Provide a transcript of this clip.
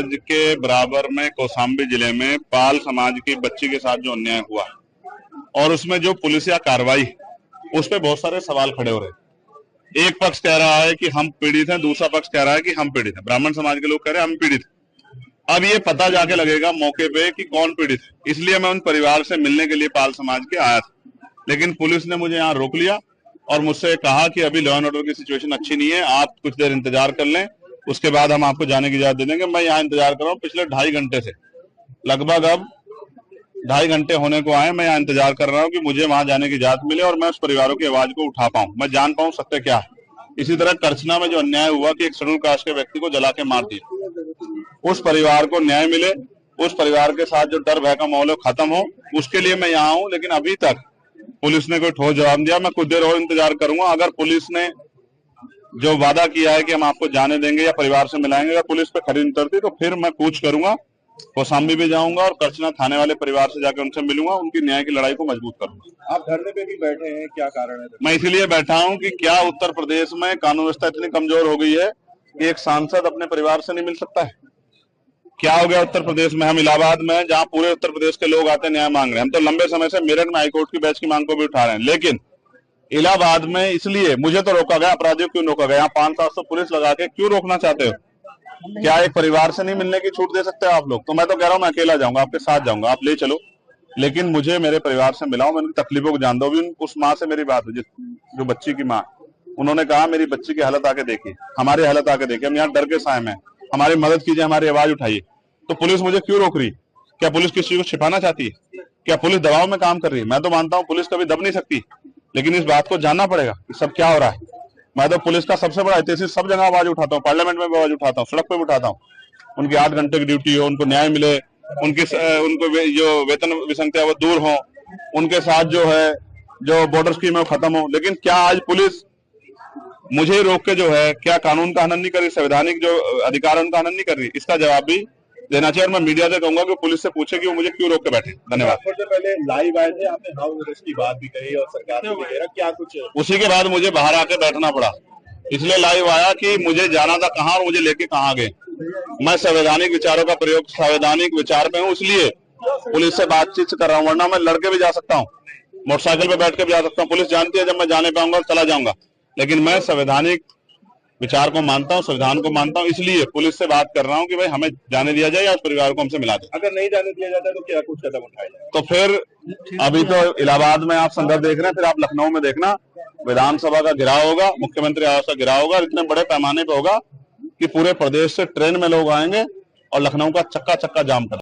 समाज के बराबर में कौशाम्बी जिले में पाल समाज की बच्ची के साथ जो अन्याय हुआ और उसमें जो पुलिसिया कार्रवाई, उस पर बहुत सारे सवाल खड़े हो रहे हैं। एक पक्ष कह रहा है कि हम पीड़ित हैं, दूसरा पक्ष कह रहा है कि हम पीड़ित हैं। ब्राह्मण समाज के लोग कह रहे हैं हम पीड़ित हैं। अब ये पता जाके लगेगा मौके पे कि कौन पीड़ित है। इसलिए मैं उन परिवार से मिलने के लिए पाल समाज के आया था, लेकिन पुलिस ने मुझे यहाँ रोक लिया और मुझसे कहा कि अभी लॉ एंड ऑर्डर की सिचुएशन अच्छी नहीं है, आप कुछ देर इंतजार कर लें, उसके बाद हम आपको जाने की इजाजत दे देंगे। मैं यहाँ इंतजार कर रहा हूँ पिछले 2.5 घंटे से, लगभग अब 2.5 घंटे होने को आए। मैं यहाँ इंतजार कर रहा हूँ कि मुझे वहां जाने की इजाजत मिले और मैं उस परिवारों की आवाज को उठा पाऊं, मैं जान पाऊं सत्य क्या है। इसी तरह करछना में जो अन्याय हुआ कि एक शेड्यूल कास्ट के व्यक्ति को जला के मार दिया, उस परिवार को न्याय मिले, उस परिवार के साथ जो डर भय का माहौल खत्म हो, उसके लिए मैं यहाँ हूँ। लेकिन अभी तक पुलिस ने कोई ठोस जवाब दिया। मैं कुछ देर और इंतजार करूंगा। अगर पुलिस ने जो वादा किया है कि हम आपको जाने देंगे या परिवार से मिलाएंगे, अगर पुलिस पे खरी उतरती तो फिर मैं कूच करूंगा, कौशाम्बी भी जाऊंगा और करछना थाने वाले परिवार से जाकर उनसे मिलूंगा, उनकी न्याय की लड़ाई को मजबूत करूंगा। आप धरने पे भी बैठे हैं, क्या कारण है? मैं इसीलिए बैठा हूं कि क्या उत्तर प्रदेश में कानून व्यवस्था इतनी कमजोर हो गई है कि एक सांसद अपने परिवार से नहीं मिल सकता है? क्या हो गया उत्तर प्रदेश में? हम इलाहाबाद में, जहां पूरे उत्तर प्रदेश के लोग आते हैं न्याय मांग रहे हैं, हम तो लंबे समय से मेरठ में हाईकोर्ट की बेंच की मांग को भी उठा रहे हैं, लेकिन इलाहाबाद में इसलिए मुझे तो रोका गया। अपराधियों क्यों रोका गया? यहाँ 500-700 पुलिस लगा के क्यों रोकना चाहते हो? क्या एक परिवार से नहीं मिलने की छूट दे सकते हो आप लोग? तो मैं तो कह रहा हूँ मैं अकेला जाऊंगा, आपके साथ जाऊंगा, आप ले चलो, लेकिन मुझे मेरे परिवार से मिलाओ, मैं उनकी तकलीफों को जान दो। भी उस माँ से मेरी बात है, जो बच्ची की माँ, उन्होंने कहा मेरी बच्ची की हालत आके देखिए, हमारी हालत आके देखिए, हम यहाँ डर के साए में, हमारी मदद कीजिए, हमारी आवाज उठाइए। तो पुलिस मुझे क्यों रोक रही? क्या पुलिस किसी को छिपाना चाहती है? क्या पुलिस दबाव में काम कर रही है? मैं तो मानता हूँ पुलिस कभी दब नहीं सकती, लेकिन इस बात को जानना पड़ेगा कि सब क्या हो रहा है। मैं तो पुलिस का सबसे बड़ा हितैषी, सब जगह आवाज उठाता हूँ, पार्लियामेंट में भी आवाज उठाता हूँ, सड़क पे भी उठाता हूँ। उनकी 8 घंटे की ड्यूटी हो, उनको न्याय मिले, उनको जो वेतन विसंगतियां वो दूर हो, उनके साथ जो है जो बॉर्डर स्कीम है वो खत्म हो। लेकिन क्या आज पुलिस मुझे रोक के जो है क्या कानून का हनन नहीं कर रही, संवैधानिक जो अधिकार है उनका हनन नहीं कर रही? इसका जवाब भी देना चाहिए। और मैं मीडिया से कहूंगा कि पुलिस से पूछे कि वो मुझे क्यों रोक के बैठे। धन्यवाद। सबसे पहले लाइव आए थे, आपने हाउस अरेस्ट की बात भी कही और सरकार ने भी कह रहा, क्या कुछ? उसी के बाद मुझे बाहर आके बैठना पड़ा, इसलिए लाइव आया कि मुझे जाना था कहाँ और मुझे लेके कहाँ गए। मैं संवैधानिक विचारों का प्रयोग, संवैधानिक विचार पे हूँ, इसलिए पुलिस से बातचीत कर रहा हूँ, वरना मैं लड़के भी जा सकता हूँ, मोटरसाइकिल पे बैठ के भी जा सकता हूँ। पुलिस जानती है जब मैं जाने पाऊंगा चला जाऊंगा, लेकिन मैं संवैधानिक विचार को मानता हूँ, संविधान को मानता हूँ, इसलिए पुलिस से बात कर रहा हूँ कि भाई हमें जाने दिया जाए या उस परिवार को हमसे मिला दे। अगर नहीं जाने दिया जाता तो क्या कुछ कदम उठाया जाए? तो फिर अभी तो इलाहाबाद में आप संघर्ष देख रहे हैं, फिर आप लखनऊ में देखना, विधानसभा का घेराव होगा, मुख्यमंत्री आवास का घेराव होगा, इतने बड़े पैमाने पे होगा कि पूरे प्रदेश से ट्रेन में लोग आएंगे और लखनऊ का चक्का चक्का जाम कर